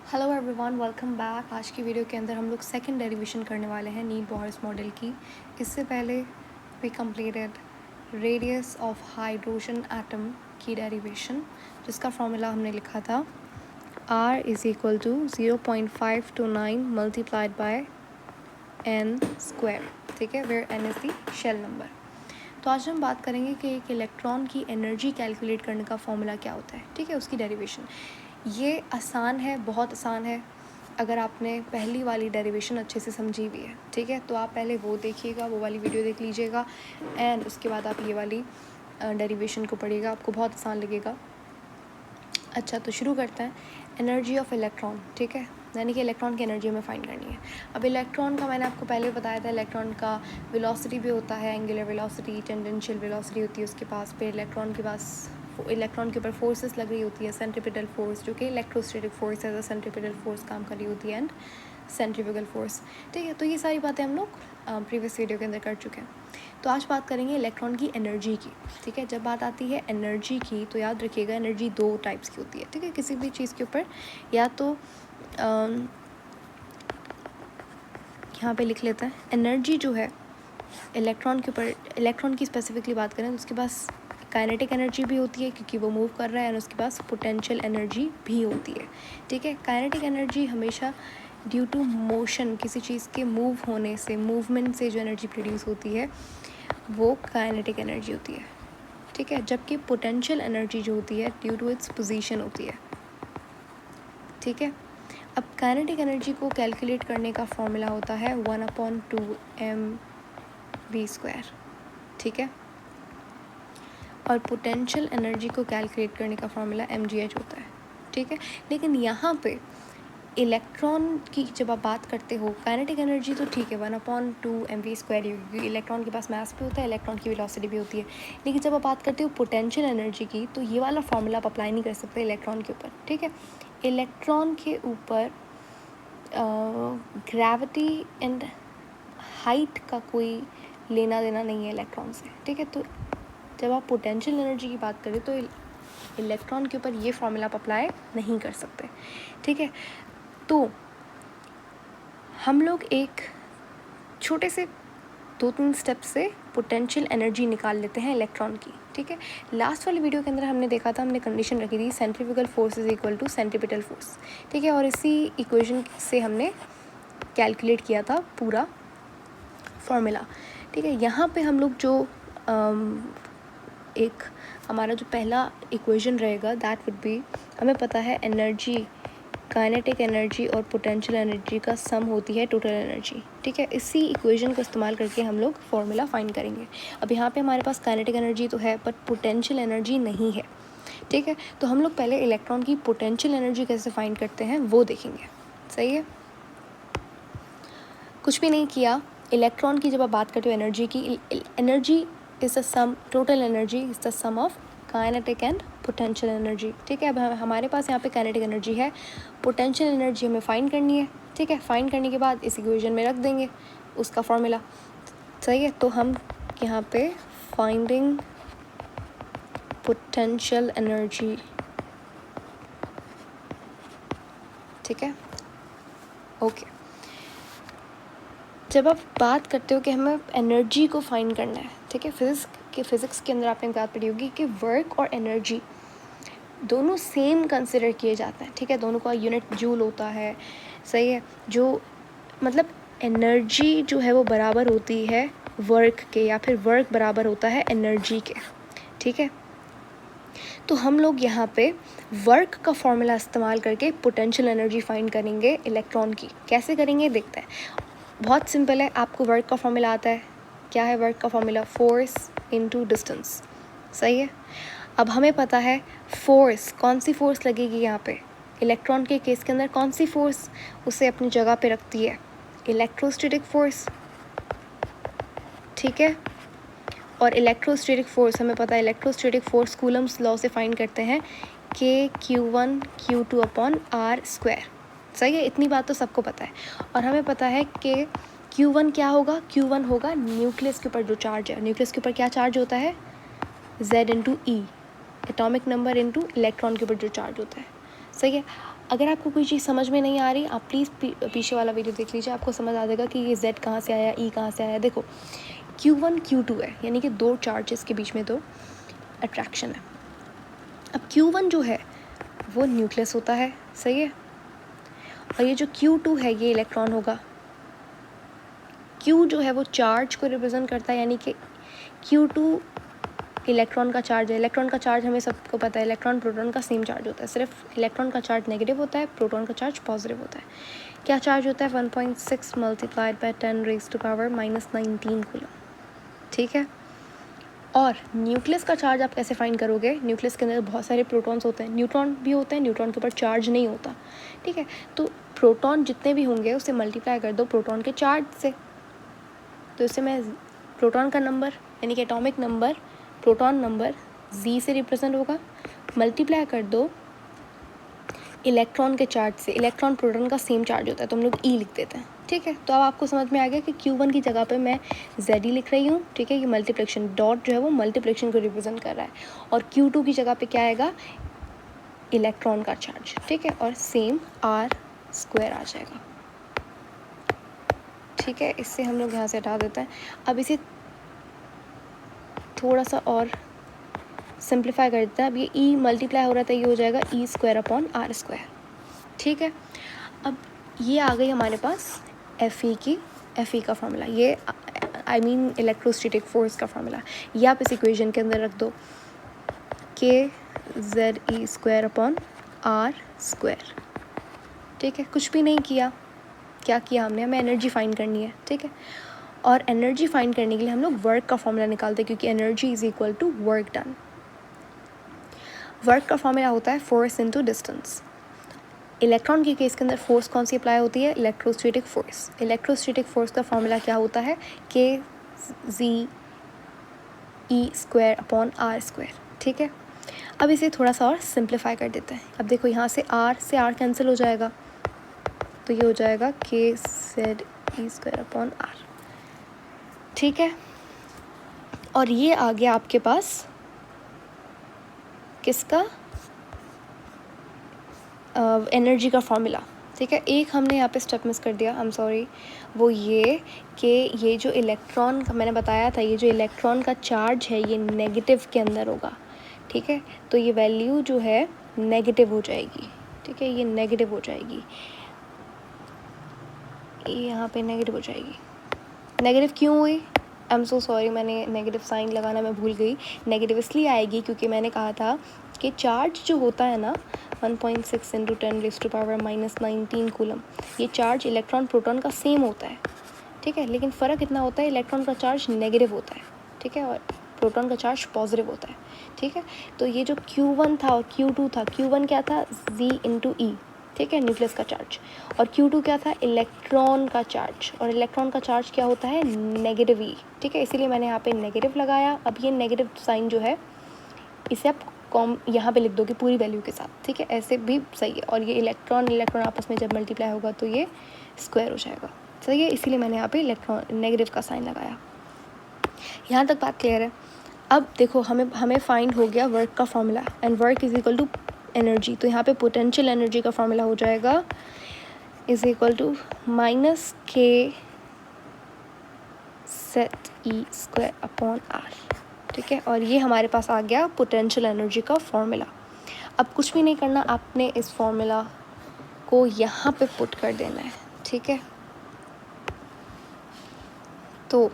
Hello everyone, welcome back. आज की video के अंदर हम लोग सेकंड डेरिवेशन करने वाले हैं नील बोहर्स मॉडल की। इससे पहले we completed radius of hydrogen atom की डेरिवेशन, जिसका फॉर्मूला हमने लिखा था R is equal to 0.529 multiplied by n square, ठीक है, where n is the shell number. तो आज हम बात करेंगे कि एक इलेक्ट्रॉन की एनर्जी कैलकुलेट करने का फॉर्मूला क्या होता है, ठीक है, उसकी डेरिवेशन। ये आसान है, बहुत आसान है अगर आपने पहली वाली डेरिवेशन अच्छे से समझी हुई है, ठीक है। तो आप पहले वो देखिएगा, वो वाली वीडियो देख लीजिएगा एंड उसके बाद आप ये वाली डेरिवेशन को पढ़िएगा, आपको बहुत आसान लगेगा। अच्छा, तो शुरू करते हैं। एनर्जी ऑफ इलेक्ट्रॉन, ठीक है, यानी कि इलेक्ट्रॉन की एनर्जी हमें फाइंड करनी है। अब इलेक्ट्रॉन का मैंने आपको पहले बताया था, इलेक्ट्रॉन का वेलोसिटी भी होता है, एंगुलर वेलोसिटी, टेंजेंशियल वेलोसिटी होती है उसके पास। फिर इलेक्ट्रॉन के ऊपर फोर्सेस लग रही होती है, सेंट्रीपिटल फोर्स जो कि इलेक्ट्रोस्टैटिक फोर्स है, सेंट्रीपिटल फोर्स काम कर रही होती है एंड सेंट्रीफ्यूगल फोर्स, ठीक है। तो ये सारी बातें हम लोग प्रीवियस वीडियो के अंदर कर चुके हैं। तो आज बात करेंगे इलेक्ट्रॉन की एनर्जी की, ठीक है। जब बात आती है एनर्जी की तो याद रखिएगा, एनर्जी दो टाइप्स की होती है, ठीक है, किसी भी चीज़ के ऊपर। या तो यहाँ पे लिख लेते हैं, एनर्जी जो है इलेक्ट्रॉन के ऊपर, इलेक्ट्रॉन की स्पेसिफिकली बात करें तो उसके पास काइनेटिक एनर्जी भी होती है क्योंकि वो मूव कर रहा है, और उसके पास पोटेंशियल एनर्जी भी होती है, ठीक है। काइनेटिक एनर्जी हमेशा ड्यू टू मोशन, किसी चीज़ के मूव होने से, मूवमेंट से जो एनर्जी प्रोड्यूस होती है वो काइनेटिक एनर्जी होती है, ठीक है। जबकि पोटेंशियल एनर्जी जो होती है ड्यू टू इट्स पोजीशन होती है, ठीक है। अब काइनेटिक एनर्जी को कैलकुलेट करने का फॉर्मूला होता है 1/2mv², ठीक है। और पोटेंशियल एनर्जी को कैलकुलेट करने का फॉर्मूला mgh होता है, ठीक है। लेकिन यहाँ पे इलेक्ट्रॉन की जब आप बात करते हो, काइनेटिक एनर्जी तो ठीक है 1/2mv², क्योंकि इलेक्ट्रॉन के पास मास भी होता है, इलेक्ट्रॉन की वेलोसिटी भी होती है। लेकिन जब आप बात करते हो पोटेंशियल एनर्जी की, तो ये वाला फॉर्मूला आप अप्लाई नहीं कर सकते इलेक्ट्रॉन के ऊपर, ठीक है। इलेक्ट्रॉन के ऊपर ग्रेविटी एंड हाइट का कोई लेना देना नहीं है इलेक्ट्रॉन से, ठीक है। तो जब आप पोटेंशियल एनर्जी की बात करें तो इलेक्ट्रॉन के ऊपर ये फॉर्मूला आप अप्लाई नहीं कर सकते, ठीक है। तो हम लोग एक छोटे से 2-3 स्टेप से पोटेंशियल एनर्जी निकाल लेते हैं इलेक्ट्रॉन की, ठीक है। लास्ट वाली वीडियो के अंदर हमने देखा था, हमने कंडीशन रखी थी centrifugal force is equal to centripetal force, ठीक है। और इसी इक्वेशन से हमने कैलकुलेट किया था पूरा फॉर्मूला, ठीक है। यहाँ पे हम लोग जो एक हमारा जो पहला इक्वेशन रहेगा दैट वुड बी, हमें पता है एनर्जी, काइनेटिक एनर्जी और पोटेंशियल एनर्जी का सम होती है टोटल एनर्जी, ठीक है। इसी इक्वेशन को इस्तेमाल करके हम लोग फॉर्मूला फाइंड करेंगे। अब यहाँ पे हमारे पास काइनेटिक एनर्जी तो है बट पोटेंशियल एनर्जी नहीं है, ठीक है। तो हम लोग पहले इलेक्ट्रॉन की पोटेंशियल एनर्जी कैसे फाइंड करते हैं वो देखेंगे, सही है। कुछ भी नहीं किया, इलेक्ट्रॉन की जब आप बात करते हो एनर्जी की, energy is the sum, total energy is the sum of kinetic and potential energy, ठीक है। अब हमारे पास यहाँ पे काइनेटिक एनर्जी है, पोटेंशियल एनर्जी हमें फाइंड करनी है, ठीक है। फाइंड करने के बाद इस इक्वेशन में रख देंगे उसका फॉर्मूला, सही है। तो हम यहाँ पे फाइंडिंग पोटेंशियल एनर्जी, ठीक है, ओके। जब आप बात करते हो कि हमें एनर्जी को फाइंड करना है, ठीक है, फिज़िक्स के अंदर आपने बात पढ़ी होगी कि वर्क और एनर्जी दोनों सेम कंसिडर किए जाते हैं, ठीक है। दोनों का यूनिट जूल होता है, सही है। जो मतलब एनर्जी जो है वो बराबर होती है वर्क के, या फिर वर्क बराबर होता है एनर्जी के, ठीक है। तो हम लोग यहाँ पे वर्क का फॉर्मूला इस्तेमाल करके पोटेंशियल एनर्जी फाइंड करेंगे इलेक्ट्रॉन की। कैसे करेंगे देखते हैं, बहुत सिंपल है। आपको वर्क का फॉर्मूला आता है, क्या है वर्क का फॉर्मूला? फोर्स इनटू डिस्टेंस, सही है। अब हमें पता है फोर्स, कौन सी फोर्स लगेगी यहाँ पे इलेक्ट्रॉन के केस के अंदर, कौन सी फोर्स उसे अपनी जगह पे रखती है? इलेक्ट्रोस्टैटिक फोर्स, ठीक है। और इलेक्ट्रोस्टैटिक फोर्स हमें पता है, इलेक्ट्रोस्टैटिक फोर्स कूलम्स लॉ से फाइंड करते हैं, Q1 Q2 अपॉन R², सही है। इतनी बात तो सबको पता है। और हमें पता है कि Q1 क्या होगा? Q1 होगा न्यूक्लियस के ऊपर जो चार्ज है, न्यूक्लियस के ऊपर क्या चार्ज होता है? Z into E, atomic number into electron के ऊपर जो चार्ज होता है, सही है। अगर आपको कोई चीज़ समझ में नहीं आ रही, आप प्लीज़ पीछे वाला वीडियो देख लीजिए, आपको समझ आ जाएगा कि ये Z कहाँ से आया, E कहाँ से आया। देखो Q1 Q2 है, यानी कि दो चार्जेस के बीच में दो अट्रैक्शन है। अब Q1 जो है वो न्यूक्लियस होता है, सही है, और ये जो Q2 है ये इलेक्ट्रॉन होगा। Q जो है वो चार्ज को रिप्रेजेंट करता है, यानी कि Q2 इलेक्ट्रॉन का चार्ज है। इलेक्ट्रॉन का चार्ज हमें सबको पता है, इलेक्ट्रॉन प्रोटॉन का सेम चार्ज होता है, सिर्फ इलेक्ट्रॉन का चार्ज नेगेटिव होता है, प्रोटॉन का चार्ज पॉजिटिव होता है। क्या चार्ज होता है? 1.6 मल्टीप्लाइड बाय 10⁻⁻⁻19 कूलम, ठीक है। और न्यूक्लियस का चार्ज आप कैसे फाइंड करोगे? न्यूक्लियस के अंदर बहुत सारे प्रोटॉन्स होते हैं, न्यूट्रॉन भी होते हैं, न्यूट्रॉन के ऊपर चार्ज नहीं होता, ठीक है। तो प्रोटॉन जितने भी होंगे उसे मल्टीप्लाई कर दो प्रोटॉन के चार्ज से, तो इससे मैं प्रोटॉन का नंबर यानी कि atomic number, proton number Z से रिप्रेजेंट होगा, मल्टीप्लाई कर दो इलेक्ट्रॉन के चार्ज से। इलेक्ट्रॉन प्रोटॉन का सेम चार्ज होता है तो हम लोग E लिख देते हैं, ठीक है। तो अब आपको समझ में आ गया कि Q1 की जगह पे मैं ZE लिख रही हूँ, ठीक है। ये मल्टीप्लिकेशन डॉट जो है वो मल्टीप्लिकेशन को रिप्रेजेंट कर रहा है, और Q2 की जगह पे क्या आएगा? इलेक्ट्रॉन का चार्ज, ठीक है, और सेम R² आ जाएगा, ठीक है। इससे हम लोग यहाँ से हटा देते हैं। अब इसे थोड़ा सा और सिंप्लीफाई कर देते हैं। अब ये E मल्टीप्लाई हो रहा था, ये हो जाएगा E²/R², ठीक है। अब ये आ गई हमारे पास Fe का फार्मूला, ये आई मीन इलेक्ट्रोस्टैटिक फोर्स का फार्मूला। ये आप इस इक्वेशन के अंदर रख दो, kZe²/R², ठीक है। कुछ भी नहीं किया, क्या किया हमने? हमें एनर्जी फाइंड करनी है, ठीक है। और एनर्जी फाइंड करने के लिए हम लोग वर्क का फॉर्मूला निकालते हैं, क्योंकि energy is equal to work done. Work का फॉर्मूला होता है फोर्स इनटू डिस्टेंस। इलेक्ट्रॉन के केस के अंदर फोर्स कौन सी अप्लाई होती है? Electrostatic force. इलेक्ट्रोस्टैटिक फोर्स का फॉर्मूला क्या होता है? kZe²/R², ठीक है। अब इसे थोड़ा सा और सिंप्लीफाई कर देते हैं। अब देखो यहाँ से R कैंसिल हो जाएगा, तो ये हो जाएगा kZe²/R, ठीक है। और ये आ गया आपके पास किसका? एनर्जी का फॉर्मूला, ठीक है। एक हमने यहाँ पे स्टेप मिस कर दिया, आई एम सॉरी। वो ये कि ये जो इलेक्ट्रॉन का मैंने बताया था, ये जो इलेक्ट्रॉन का चार्ज है ये नेगेटिव के अंदर होगा, ठीक है। तो ये वैल्यू जो है नेगेटिव हो जाएगी, ठीक है। ये नेगेटिव हो जाएगी, ये यहाँ पे नेगेटिव हो जाएगी। नेगेटिव क्यों हुई? आई एम सो सॉरी, मैंने नेगेटिव साइन लगाना मैं भूल गई। नेगेटिव इसलिए आएगी क्योंकि मैंने कहा था कि चार्ज जो होता है ना 1.6 × 10⁻⁻⁻19 कूलम, ये चार्ज इलेक्ट्रॉन प्रोटॉन का सेम होता है, ठीक है। लेकिन फ़र्क इतना होता है, इलेक्ट्रॉन का चार्ज नेगेटिव होता है, ठीक है, और प्रोटॉन का चार्ज पॉजिटिव होता है, ठीक है। तो ये जो Q1 था और Q2 था, Q1 क्या था? Z/E, ठीक है, न्यूक्लियस का चार्ज, और Q2 क्या था? इलेक्ट्रॉन का चार्ज, और इलेक्ट्रॉन का चार्ज क्या होता है? नेगेटिव E, ठीक है। इसीलिए मैंने यहाँ पे नेगेटिव लगाया। अब ये नेगेटिव साइन जो है इसे आप यहाँ पे लिख दोगे पूरी वैल्यू के साथ, ठीक है, ऐसे भी सही है। और ये इलेक्ट्रॉन आपस में जब मल्टीप्लाई होगा तो ये स्क्वायर हो जाएगा, सही है। इसीलिए मैंने यहाँ पे नेगेटिव का साइन लगाया। यहाँ तक बात क्लियर है? अब देखो हमें फाइंड हो गया वर्क का formula, and work is equal to energy. तो यहाँ पे पोटेंशियल एनर्जी का फॉर्मूला हो जाएगा इज इक्वल टू -kZe²/R, ठीक है। और ये हमारे पास आ गया पोटेंशियल एनर्जी का फॉर्मूला। अब कुछ भी नहीं करना, आपने इस फॉर्मूला को यहाँ पे पुट कर देना है, ठीक है। तो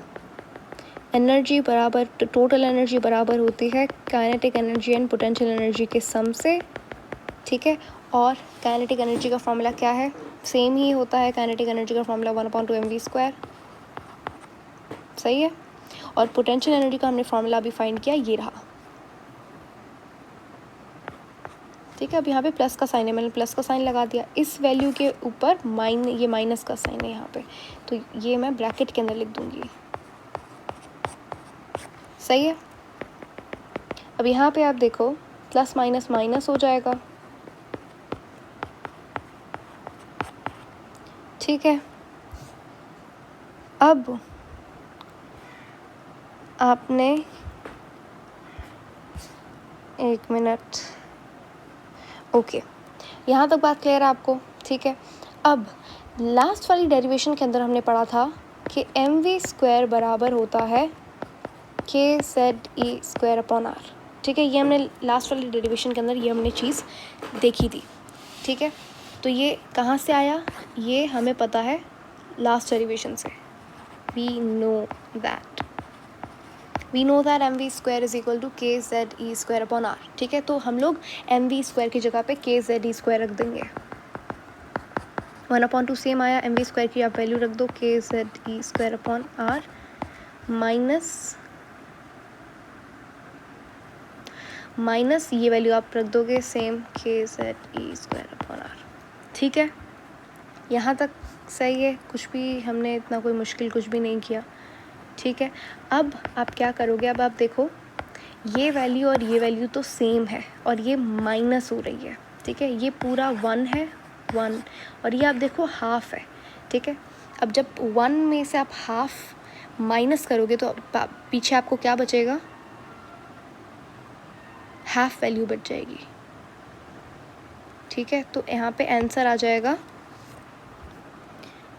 एनर्जी बराबर, टोटल एनर्जी बराबर होती है kinetic energy and potential energy के सम से, ठीक है। और काइनेटिक एनर्जी का फॉर्मूला क्या है? सेम ही होता है काइनेटिक एनर्जी का फॉर्मूला 1/2mv², सही है। और पोटेंशियल एनर्जी का हमने फॉर्मूला भी फाइंड किया, ये रहा, ठीक है। अब यहाँ पे प्लस का साइन है, मैंने प्लस का साइन लगा दिया। इस वैल्यू के ऊपर ये माइनस का साइन है यहाँ पे, तो ये मैं ब्रैकेट के अंदर लिख दूँगी, सही है। अब यहाँ पे आप देखो प्लस माइनस माइनस हो जाएगा, ठीक है। अब आपने एक मिनट, ओके, यहाँ तक बात क्लियर है आपको? ठीक है। अब लास्ट वाली डेरिवेशन के अंदर हमने पढ़ा था कि mv² बराबर होता है kze² r। ठीक है, ये हमने लास्ट वाली डेरिवेशन के अंदर ये हमने चीज़ देखी थी। ठीक है, तो ये कहाँ से आया? ये हमें पता है लास्ट डेरिवेशन से। We know that mv² is equal to kze² r। ठीक है, तो हम लोग mv² की जगह पे kze² रख देंगे। 1/2 सेम आया, mv² की आप वैल्यू रख दो kze² r माइनस ये वैल्यू आप रख दोगे सेम kze² r। ठीक है, यहाँ तक सही है, कुछ भी हमने इतना कोई मुश्किल कुछ भी नहीं किया। ठीक है, अब आप क्या करोगे? अब आप देखो ये वैल्यू और ये वैल्यू तो सेम है और ये माइनस हो रही है। ठीक है, ये पूरा 1 है 1 और ये आप देखो हाफ है। ठीक है, अब जब 1 में से आप हाफ माइनस करोगे तो पीछे आपको क्या बचेगा? हाफ वैल्यू बच जाएगी। ठीक है, तो यहाँ पे आंसर आ जाएगा।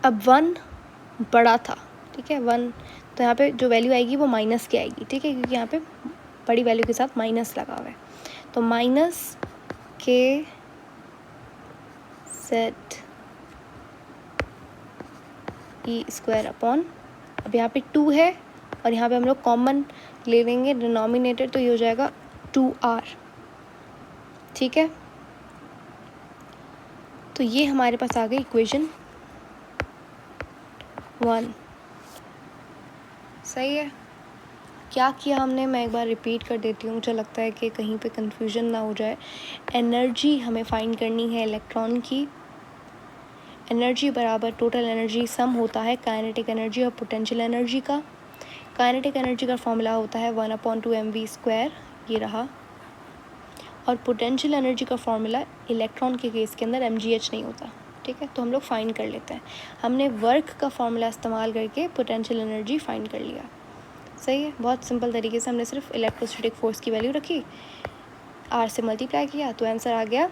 अब 1 बड़ा था, ठीक है 1, तो यहाँ पे जो वैल्यू आएगी वो माइनस की आएगी। ठीक है, क्योंकि यहाँ पे बड़ी वैल्यू के साथ माइनस लगा हुआ है, तो माइनस kze। अब यहाँ पे 2 है और यहाँ पे हम लोग कॉमन ले लेंगे डिनोमिनेटर, तो ये हो जाएगा 2r। ठीक है, तो ये हमारे पास आ गई इक्वेशन 1। सही है, क्या किया हमने मैं एक बार रिपीट कर देती हूँ, मुझे लगता है कि कहीं पे कंफ्यूजन ना हो जाए। एनर्जी हमें फाइंड करनी है इलेक्ट्रॉन की। एनर्जी बराबर टोटल एनर्जी सम होता है काइनेटिक एनर्जी और पोटेंशियल एनर्जी का। काइनेटिक एनर्जी का फॉर्मूला होता है 1/2 mv², ये रहा। और पोटेंशियल एनर्जी का फॉर्मूला इलेक्ट्रॉन के केस के अंदर mgh नहीं होता। ठीक है, तो हम लोग फाइंड कर लेते हैं। हमने वर्क का फॉर्मूला इस्तेमाल करके पोटेंशियल एनर्जी फाइंड कर लिया। सही है, बहुत सिंपल तरीके से हमने सिर्फ इलेक्ट्रोस्टैटिक फोर्स की वैल्यू रखी, r से मल्टीप्लाई किया, तो आंसर आ गया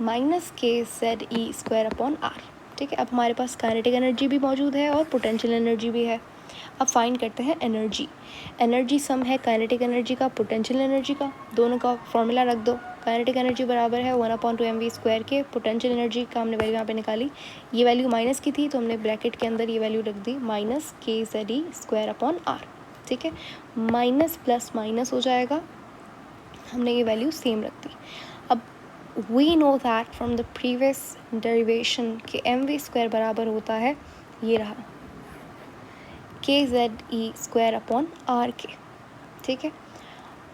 -kze² r। ठीक है, अब हमारे पास काइनेटिक एनर्जी भी मौजूद है और पोटेंशियल एनर्जी भी है। अब फाइंड करते हैं एनर्जी। एनर्जी सम है काइनेटिक एनर्जी का पोटेंशियल एनर्जी का, दोनों का फॉर्मूला रख दो। काइनेटिक एनर्जी बराबर है 1/2 mv² के, पोटेंशियल एनर्जी का हमने वैल्यू यहाँ पे निकाली, ये वैल्यू माइनस की थी तो हमने ब्रैकेट के अंदर ये वैल्यू रख दी -kze² r। ठीक है, माइनस प्लस माइनस हो जाएगा, हमने ये वैल्यू सेम रख दी। अब we know that from the previous derivation कि mv² बराबर होता है, ये रहा kze² r के। ठीक है,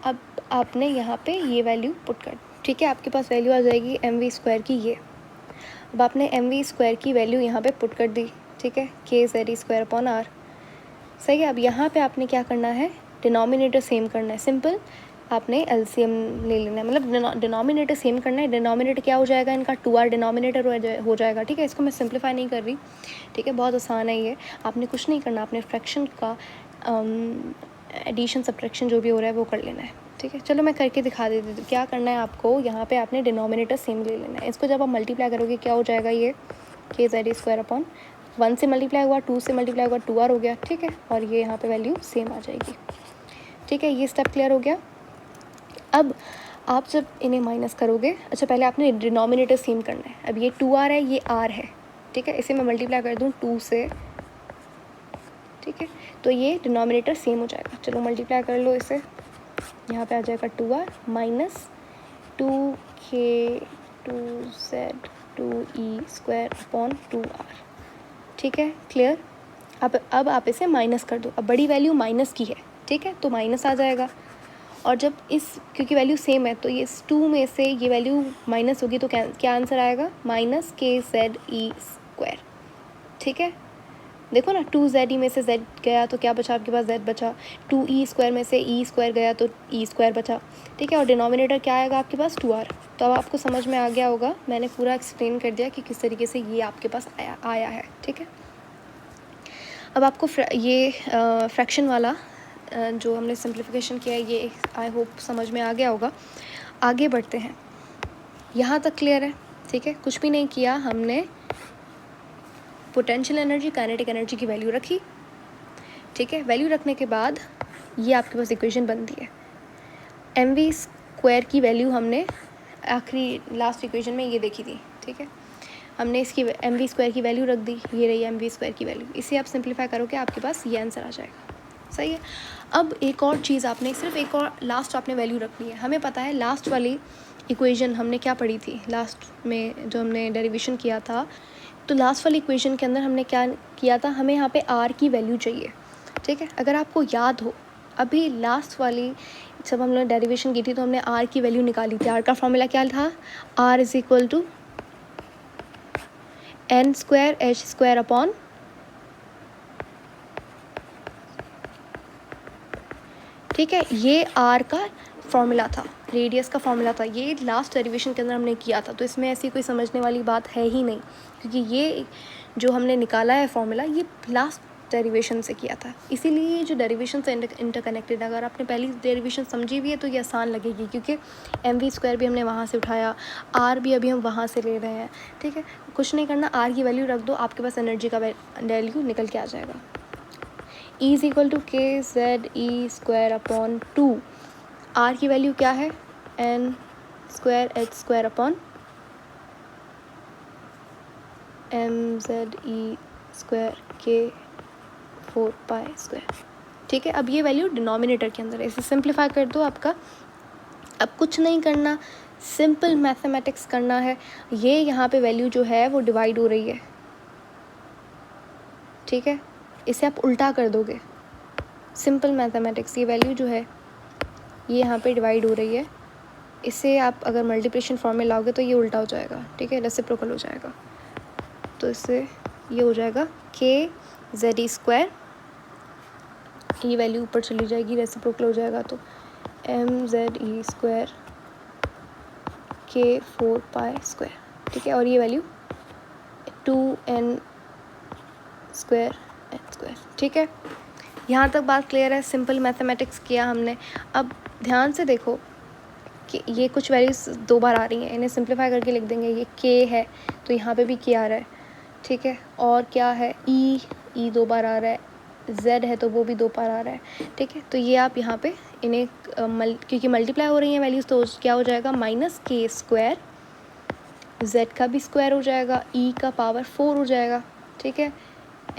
अब आपने यहाँ पे ये वैल्यू पुट कर, ठीक है, आपके पास वैल्यू आ जाएगी mv² की ये। अब आपने mv² की वैल्यू यहाँ पे पुट कर दी। ठीक है, kze² r। सही है, अब यहाँ पे आपने क्या करना है? डिनोमिनेटर सेम करना है। सिंपल, आपने एलसीएम ले लेना है, मतलब डिनोमिनेटर सेम करना है। डिनोमिनेटर क्या हो जाएगा इनका? 2r डिनोमिनेटर हो जाएगा। ठीक है, इसको मैं सिंप्लीफाई नहीं कर रही। ठीक है, बहुत आसान है ये, आपने कुछ नहीं करना, आपने फ्रैक्शन का एडिशन सब्ट्रैक्शन जो भी हो रहा है वो कर लेना है। ठीक है, चलो मैं करके दिखा देती हूँ क्या करना है आपको। यहाँ पे आपने डिनोमिनेटर सेम ले लेना है, इसको जब आप मल्टीप्लाई करोगे क्या हो जाएगा? ये kze² 1 से मल्टीप्लाई हुआ, 2 से मल्टीप्लाई हुआ, 2r हो गया। ठीक है, और ये यहाँ पे वैल्यू सेम आ जाएगी। ठीक है, ये स्टेप क्लियर हो गया। अब आप जब इन्हें माइनस करोगे, अच्छा पहले आपने डिनोमिनेटर सेम करना है। अब ये 2r है, ये r है। ठीक है, इसे मैं मल्टीप्लाई कर दूँ 2 से। ठीक है, तो ये डिनोमिनेटर सेम हो जाएगा। चलो मल्टीप्लाई कर लो इसे, यहाँ पे आ जाएगा 2r माइनस 2k2z2e²/2r। ठीक है, क्लियर। अब आप इसे माइनस कर दो। अब बड़ी वैल्यू माइनस की है, ठीक है, तो माइनस आ जाएगा। और जब क्योंकि वैल्यू सेम है तो ये इस 2 में से ये वैल्यू माइनस होगी तो क्या आंसर आएगा? -kze²। ठीक है, देखो ना, 2ze में से z गया तो क्या बचा आपके पास? z बचा। 2e² में से e² गया तो e² बचा। ठीक है, और डिनोमिनेटर क्या आएगा आपके पास? 2r। तो अब आपको समझ में आ गया होगा, मैंने पूरा एक्सप्लेन कर दिया कि किस तरीके से ये आपके पास आया है। ठीक है, अब आपको ये फ्रैक्शन वाला जो हमने सिंप्लीफिकेशन किया है ये आई होप समझ में आ गया होगा। आगे बढ़ते हैं। यहाँ तक क्लियर है? ठीक है, कुछ भी नहीं किया हमने, पोटेंशियल एनर्जी काइनेटिक एनर्जी की वैल्यू रखी। ठीक है, वैल्यू रखने के बाद ये आपके पास इक्वेशन बनती है। mv² की वैल्यू हमने आखिरी लास्ट इक्वेशन में ये देखी थी। ठीक है, हमने इसकी mv² की वैल्यू रख दी, ये रही mv² की वैल्यू। इसे आप सिंप्लीफाई करोगे आपके पास ये आंसर आ जाएगा। सही है। अब एक और चीज़ आपने, सिर्फ एक और लास्ट आपने वैल्यू रखनी है। हमें पता है लास्ट वाली इक्वेशन हमने क्या पढ़ी थी, लास्ट में जो हमने डेरिवेशन किया था, तो लास्ट वाली इक्वेशन के अंदर हमने क्या किया था, हमें यहाँ पे आर की वैल्यू चाहिए। ठीक है, अगर आपको याद हो, अभी लास्ट वाली जब हम लोग डेरिवेशन की थी तो हमने आर की वैल्यू निकाली थी। आर का फॉर्मूला क्या था, R is equal to n² h² upon ठीक है, ये आर का फॉर्मूला था, रेडियस का फॉर्मूला था। ये लास्ट डेरिवेशन के अंदर हमने किया था, तो इसमें ऐसी कोई समझने वाली बात है ही नहीं, क्योंकि ये जो हमने निकाला है फॉर्मूला ये लास्ट डेरिवेशन से किया था। इसीलिए ये जो डेरिवेशन से इंटरकनेक्टेड है। अगर आपने पहली डेरिवेशन समझी भी है तो ये आसान लगेगी, क्योंकि mv² भी हमने वहाँ से उठाया, आर भी अभी हम वहाँ से ले रहे हैं। ठीक है, कुछ नहीं करना, आर की वैल्यू रख दो, आपके पास एनर्जी का वैल्यू निकल के आ जाएगा। E is equal to kZe² upon 2। R की वैल्यू क्या है, n² h² upon mZe² k4π²। ठीक है, अब ये वैल्यू डिनोमिनेटर के अंदर है, इसे सिंप्लीफाई कर दो आपका। अब कुछ नहीं करना, सिंपल मैथमेटिक्स करना है। ये यहाँ पे वैल्यू जो है वो डिवाइड हो रही है। ठीक है, इसे आप उल्टा कर दोगे, सिंपल मैथमेटिक्स। ये वैल्यू जो है ये यहाँ पे डिवाइड हो रही है, इसे आप अगर मल्टीप्लिकेशन फॉर्म में लाओगे तो ये उल्टा हो जाएगा। ठीक है, रेसिप्रोकल हो जाएगा, तो इससे ये हो जाएगा kZe², ये वैल्यू ऊपर चली जाएगी, रेसिप्रोकल हो जाएगा तो mZe² k4π²। ठीक है, और ये वैल्यू 2n² n²। ठीक है, यहाँ तक बात क्लियर है, सिंपल मैथमेटिक्स किया हमने। अब ध्यान से देखो कि ये कुछ वैल्यूज 2 बार आ रही हैं, इन्हें सिंप्लीफाई करके लिख देंगे। ये k है तो यहाँ पे भी k आ रहा है। ठीक है, और क्या है, e 2 बार आ रहा है, z है तो वो भी 2 बार आ रहा है। ठीक है, तो ये आप यहाँ पे इन्हें क्योंकि मल्टीप्लाई हो रही हैं वैल्यूज़, तो क्या हो जाएगा, -k², z का भी स्क्वायर हो जाएगा, e का पावर 4 हो जाएगा। ठीक है,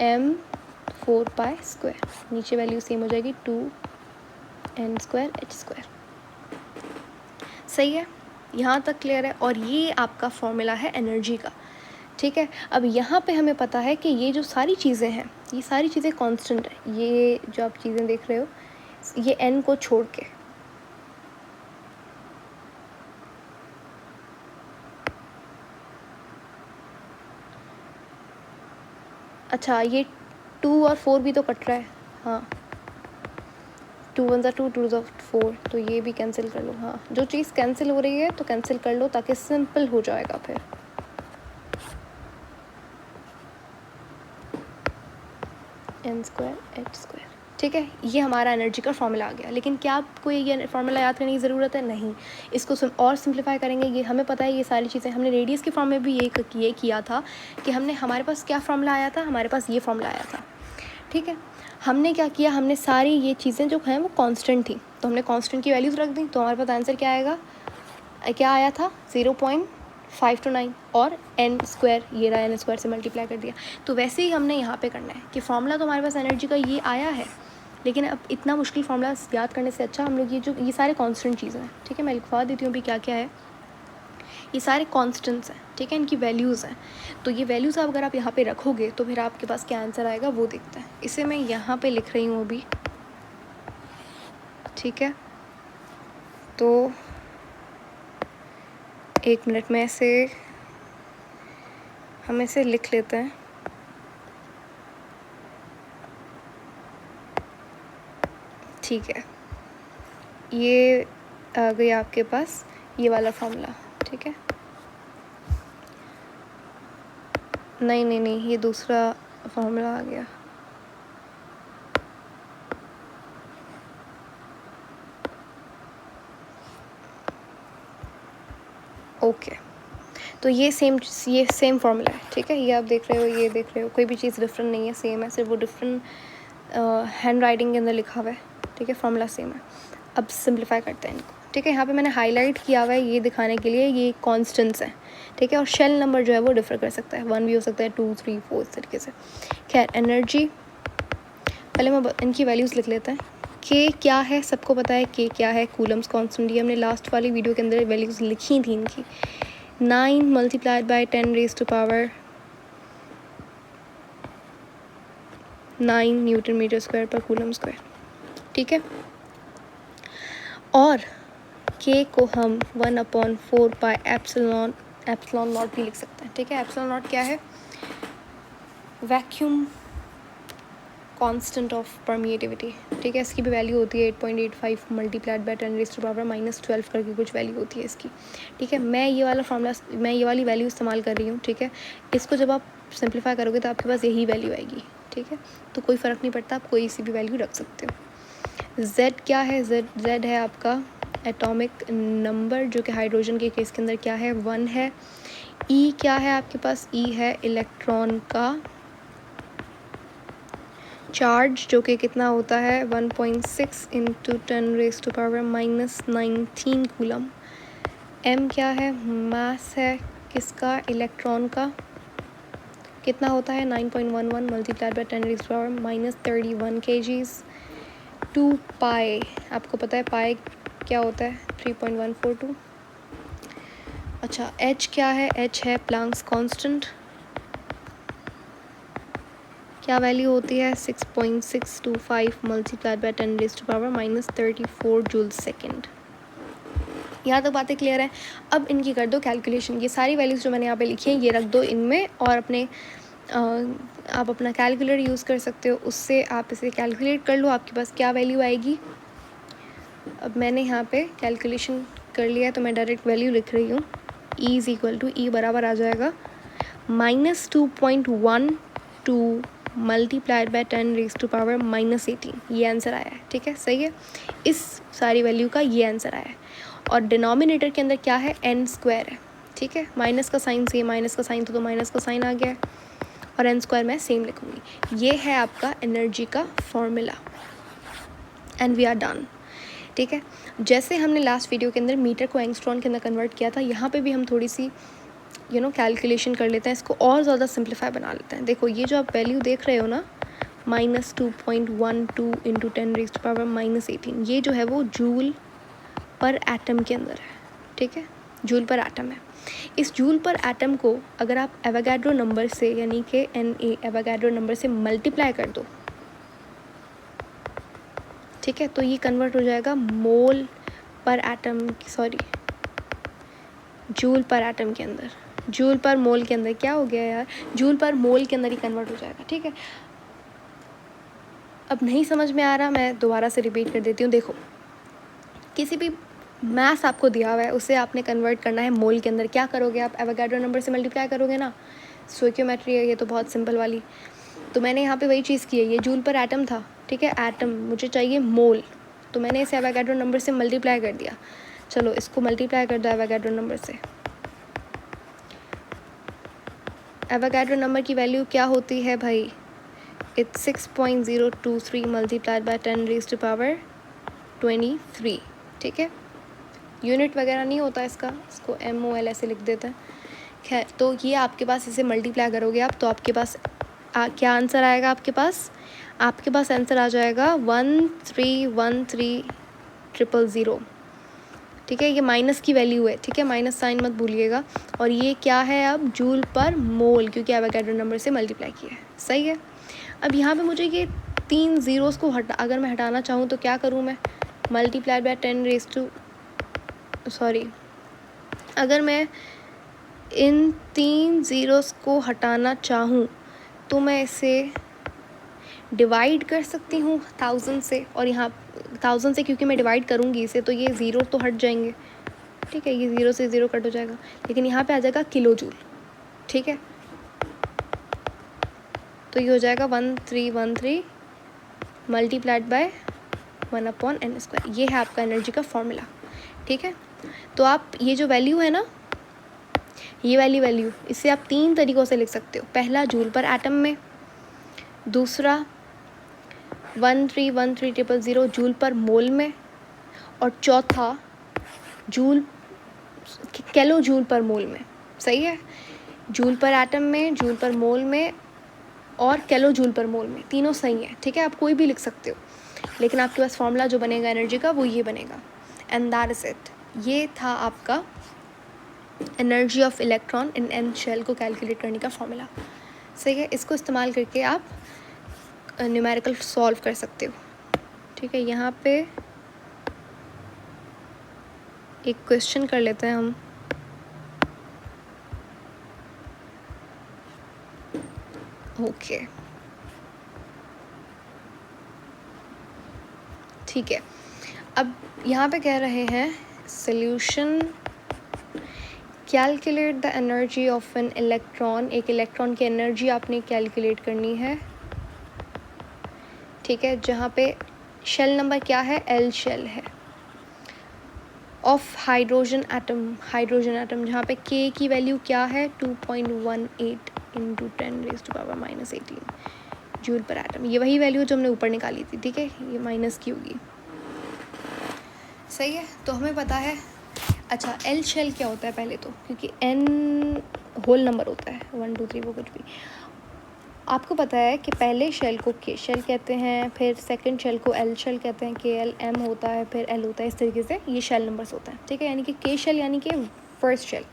m4π², नीचे वैल्यू सेम हो जाएगी 2n² h²। सही है, यहाँ तक क्लियर है। और ये आपका फॉर्मूला है एनर्जी का। ठीक है, अब यहाँ पे हमें पता है कि ये जो सारी चीज़ें हैं, ये सारी चीज़ें कांस्टेंट है। ये जो आप चीज़ें देख रहे हो, ये n को छोड़ के, अच्छा ये 2 और 4 भी तो कट रहा है। हाँ, 2 1 2 2 4, तो ये भी कैंसिल कर लो। हाँ, जो चीज़ कैंसिल हो रही है तो कैंसिल कर लो, ताकि सिंपल हो जाएगा फिर। n² h²। ठीक है, ये हमारा एनर्जी का फॉर्मूला आ गया। लेकिन क्या आपको ये फार्मूला याद करने की ज़रूरत है? नहीं, इसको और सिंप्लीफाई करेंगे। ये हमें पता है, ये सारी चीज़ें हमने रेडियस के फॉर्म में भी ये किया था कि हमने, हमारे पास क्या फार्मूला आया था, हमारे पास ये फार्मूला आया था। ठीक है, हमने क्या किया, हमने सारी ये चीज़ें जो हैं वो कांस्टेंट थी, तो हमने कांस्टेंट की वैल्यूज़ रख दी, तो हमारे पास आंसर क्या आएगा, क्या आया था 0.529, और n², ये रहा, n² से मल्टीप्लाई कर दिया। तो वैसे ही हमने यहाँ पे करना है कि फॉर्मूला तो हमारे पास एनर्जी का ये आया है, लेकिन अब इतना मुश्किल फॉर्मूला याद करने से अच्छा हम लोग ये सारे कांस्टेंट चीज़ें हैं। ठीक है, मैं लिखवा देती हूँ भी क्या क्या है। ये सारे कांस्टेंट्स हैं। ठीक है, इनकी वैल्यूज़ हैं, तो ये वैल्यूज़ अगर आप यहाँ पे रखोगे तो फिर आपके पास क्या आंसर आएगा वो देखते हैं। इसे मैं यहाँ पे लिख रही हूँ अभी। ठीक है, तो 1 मिनट में हम इसे लिख लेते हैं। ठीक है, ये आ गई आपके पास ये वाला फॉर्मूला। ठीक है, नहीं, ये दूसरा फॉर्मूला आ गया। ओके। तो ये सेम फार्मूला है, ठीक है। ये आप देख रहे हो, ये देख रहे हो, कोई भी चीज़ डिफरेंट नहीं है, सेम है, सिर्फ वो डिफरेंट हैंड राइटिंग के अंदर लिखा हुआ है, ठीक है। फार्मूला सेम है। अब सिंप्लीफाई करते हैं इनको, ठीक है। यहाँ पे मैंने हाईलाइट किया हुआ है ये दिखाने के लिए ये कॉन्स्टेंट्स हैं, ठीक है। और शेल नंबर जो है वो डिफर कर सकता है, 1 भी हो सकता है, 2, 3, 4 इस तरीके से। खैर, एनर्जी पहले मैं इनकी वैल्यूज़ लिख लेते हैं। के क्या है, सबको पता है के क्या है, कूलम्स कॉन्स्टेंट। ये हमने लास्ट वाली वीडियो के अंदर वैल्यूज़ लिखी थी इनकी। 9 multiplied by 10 raise to power 9 newton metre square पर कूलम स्क्वायर, ठीक है। और के को हम 1/4 पाई एप्सिलॉन नॉट भी लिख सकते हैं, ठीक है। एप्सिलॉन नॉट क्या है, वैक्यूम कांस्टेंट ऑफ परमिएटिविटी, ठीक है। इसकी भी वैल्यू होती है 8.85 multiplied by 10 raise to power -12 करके कुछ वैल्यू होती है इसकी, ठीक है। मैं ये वाली वैल्यू इस्तेमाल कर रही हूँ, ठीक है। इसको जब आप सिंप्लीफाई करोगे तो आपके पास यही वैल्यू आएगी, ठीक है। तो कोई फ़र्क नहीं पड़ता, आप कोई सी भी वैल्यू रख सकते हो। जेड क्या है, जेड है आपका एटॉमिक नंबर, जो कि हाइड्रोजन के केस के अंदर क्या है, 1 है। ई क्या है आपके पास, ई है इलेक्ट्रॉन का चार्ज, जो कि कितना होता है 1.6 into 10 raise to power -19 coulomb. M क्या है, मास है किसका, इलेक्ट्रॉन का, कितना होता है 9.11 multiplied by 10 raise to power -31 kgs। 2 pi, आपको पता है पाई क्या होता है, 3.142। अच्छा, एच क्या है, एच है प्लांक्स कांस्टेंट, क्या वैल्यू होती है 6.625 multiplied by 10 raise to power -34 joule second. यहाँ तक बातें क्लियर है। अब इनकी कर दो कैलकुलेशन, ये सारी वैल्यूज़ जो मैंने यहाँ पे लिखी हैं ये रख दो इनमें, और आप अपना कैलकुलेटर यूज़ कर सकते हो, उससे आप इसे कैलकुलेट कर लो, आपके पास क्या वैल्यू आएगी। अब मैंने यहाँ पे कैलकुलेशन कर लिया है तो मैं डायरेक्ट वैल्यू लिख रही हूँ। E is equal to, E बराबर आ जाएगा -2.12 multiplied by 10 raise to power -18। ये आंसर आया है, ठीक है, सही है। इस सारी वैल्यू का ये आंसर आया है। और डिनोमिनेटर के अंदर क्या है, n स्क्वायर है, ठीक है। माइनस का साइन सेम, माइनस का साइन तो माइनस का साइन आ गया है, और n स्क्वायर मैं सेम लिखूँगी। ये है आपका एनर्जी का formula, and we are done, ठीक है। जैसे हमने लास्ट वीडियो के अंदर मीटर को एंगस्ट्रॉन के अंदर कन्वर्ट किया था, यहाँ पे भी हम थोड़ी सी कैलकुलेशन कर लेते हैं, इसको और ज़्यादा सिंप्लीफाई बना लेते हैं। देखो, ये जो आप वैल्यू देख रहे हो ना, -2.12 इंटू 10 रेज़ टू पावर -18, ये जो है वो जूल पर एटम के अंदर है, ठीक है। जूल पर एटम है। इस जूल पर एटम को अगर आप एवोगाड्रो नंबर से, यानी कि Na एवोगाड्रो नंबर से मल्टीप्लाई कर दो, ठीक है, तो ये कन्वर्ट हो जाएगा मोल पर एटम, सॉरी जूल पर एटम के अंदर। जूल पर मोल के अंदर क्या हो गया यार, जूल पर मोल के अंदर ही कन्वर्ट हो जाएगा, ठीक है। अब नहीं समझ में आ रहा, मैं दोबारा से रिपीट कर देती हूँ। देखो, किसी भी मैथ आपको दिया हुआ है, उसे आपने कन्वर्ट करना है मोल के अंदर। क्या करोगे आप, एवोगाड्रो नंबर से मल्टीप्लाई करोगे ना, स्टोइकियोमेट्री है ये तो बहुत सिंपल वाली। तो मैंने यहाँ पे वही चीज़ की है, ये जूल पर एटम था, ठीक है, एटम, मुझे चाहिए मोल, तो मैंने इसे एवोगाड्रो नंबर से मल्टीप्लाई कर दिया। चलो इसको मल्टीप्लाई कर दो एवोगाड्रो नंबर से। एवोगाड्रो नंबर की वैल्यू क्या होती है भाई, it's 6.023 multiplied by 10 raise to power 23, ठीक है। यूनिट वगैरह नहीं होता इसका, इसको MOL ऐसे लिख देते हैं। खैर, तो ये आपके पास इसे मल्टीप्लाई करोगे आप, तो आपके पास क्या आंसर आएगा, आपके पास आंसर आ जाएगा 1313000, ठीक है। ये माइनस की वैल्यू है, ठीक है, माइनस साइन मत भूलिएगा। और ये क्या है अब, जूल पर मोल, क्योंकि एवोगाड्रो नंबर से मल्टीप्लाई किया है, सही है। अब यहाँ पे मुझे ये 3 ज़ीरोज़ को अगर मैं हटाना चाहूँ तो क्या करूँ मैं, multiplied by 10 raise to, sorry, अगर मैं इन 3 ज़ीरोज़ को हटाना चाहूँ तो मैं इसे डिवाइड कर सकती हूँ 1000 से, और यहाँ 1000 से क्योंकि मैं डिवाइड करूँगी इसे, तो ये ज़ीरो तो हट जाएंगे, ठीक है, ये ज़ीरो से ज़ीरो कट हो जाएगा, लेकिन यहाँ पे आ जाएगा किलो जूल, ठीक है। तो ये हो जाएगा 1313 मल्टीप्लाइड बाय 1/n²। ये है आपका एनर्जी का फॉर्मूला, ठीक है। तो आप ये जो वैल्यू है ना, ये वाली वैल्यू, इसे आप 3 तरीक़ों से लिख सकते हो। पहला जूल पर एटम में, दूसरा 1313000 जूल पर मोल में, और चौथा किलो जूल पर मोल में। सही है, जूल पर एटम में, जूल पर मोल में और किलो जूल पर मोल में, तीनों सही है। ठीक है, आप कोई भी लिख सकते हो, लेकिन आपके पास फॉर्मूला जो बनेगा एनर्जी का वो ये बनेगा। And that is it. ये था आपका energy of electron in n shell को कैलकुलेट करने का फॉर्मूला। सही है, इसको इस्तेमाल करके आप न्यूमेरिकल सॉल्व कर सकते हो। ठीक है, यहाँ पे एक क्वेश्चन कर लेते हैं हम। ओके, ठीक है, अब यहाँ पे कह रहे हैं solution calculate the energy of an electron. एक इलेक्ट्रॉन की एनर्जी आपने कैलकुलेट करनी है। ठीक है, जहाँ पे शेल नंबर क्या है, एल शेल है, ऑफ हाइड्रोजन एटम, जहाँ पे के की वैल्यू क्या है 2.18 इंटू 10⁻⁻18 जूल पर एटम। ये वही वैल्यू जो हमने ऊपर निकाली थी। ठीक है, ये माइनस की होगी। सही है, तो हमें पता है। अच्छा, एल शेल क्या होता है पहले तो, क्योंकि एन होल नंबर होता है, 1 2 3 वो कुछ भी। आपको पता है कि पहले शेल को के शेल कहते हैं, फिर सेकंड शेल को एल शेल कहते हैं, के एल एम होता है, फिर एल होता है। इस तरीके से ये शेल नंबर्स होता है। ठीक है, यानी कि के शेल यानी कि फर्स्ट शेल,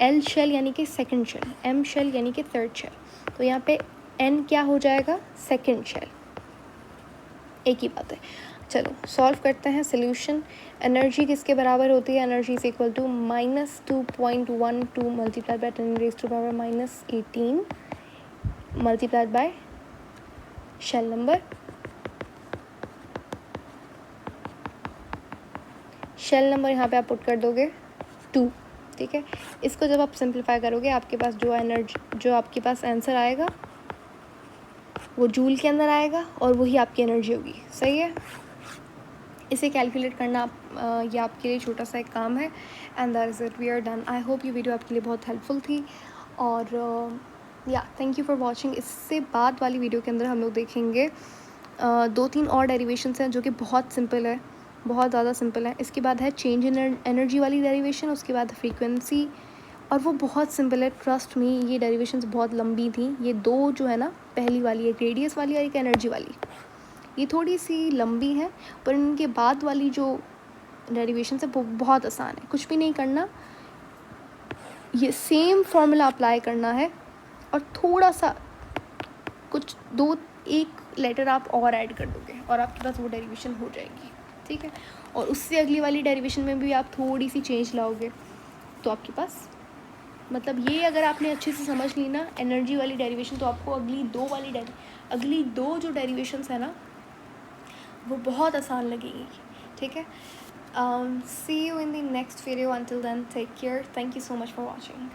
एल शेल यानी कि सेकंड शेल, एम शेल यानी कि थर्ड शेल। तो यहाँ पे एन क्या हो जाएगा, सेकंड शेल। एक ही बात है। चलो सॉल्व करते हैं। सोल्यूशन, एनर्जी किसके बराबर होती है, energy is equal to -2.12 multiply by 10⁻⁻18 multiplied by shell number. Shell number यहाँ पे आप पुट कर दोगे 2। ठीक है, इसको जब आप सिंप्लीफाई करोगे आपके पास जो आपके पास आंसर आएगा वो जूल के अंदर आएगा और वही आपकी एनर्जी होगी। सही है, इसे कैलकुलेट करना ये आपके लिए छोटा सा एक काम है। And that is it, we are done. I hope ये वीडियो आपके लिए बहुत हेल्पफुल थी। और या थैंक यू फॉर वॉचिंग। इससे बाद वाली वीडियो के अंदर हम लोग देखेंगे 2-3 और डेरिवेशंस हैं जो कि बहुत सिंपल है, बहुत ज़्यादा सिंपल है। इसके बाद है चेंज इन एनर्जी वाली डेरिवेशन, उसके बाद फ्रीक्वेंसी, और वो बहुत सिंपल है। ट्रस्ट मी, ये डेरिवेशंस बहुत लंबी थी। ये दो जो है ना, पहली वाली एक रेडियस वाली और एक एनर्जी वाली, ये थोड़ी सी लंबी है, पर इनके बाद वाली जो डेरिवेशंस है वो बहुत आसान है। कुछ भी नहीं करना, ये सेम फार्मूला अप्लाई करना है और थोड़ा सा कुछ 1 लेटर आप और ऐड कर दोगे और आपके पास वो डेरिवेशन हो जाएगी। ठीक है, और उससे अगली वाली डेरिवेशन में भी आप थोड़ी सी चेंज लाओगे तो आपके पास, मतलब ये अगर आपने अच्छे से समझ ली ना एनर्जी वाली डेरिवेशन, तो आपको अगली दो जो डेरिवेशंस है ना वो बहुत आसान लगेगी। ठीक है, see you in the next video. Until then take care. Thank you so much for watching.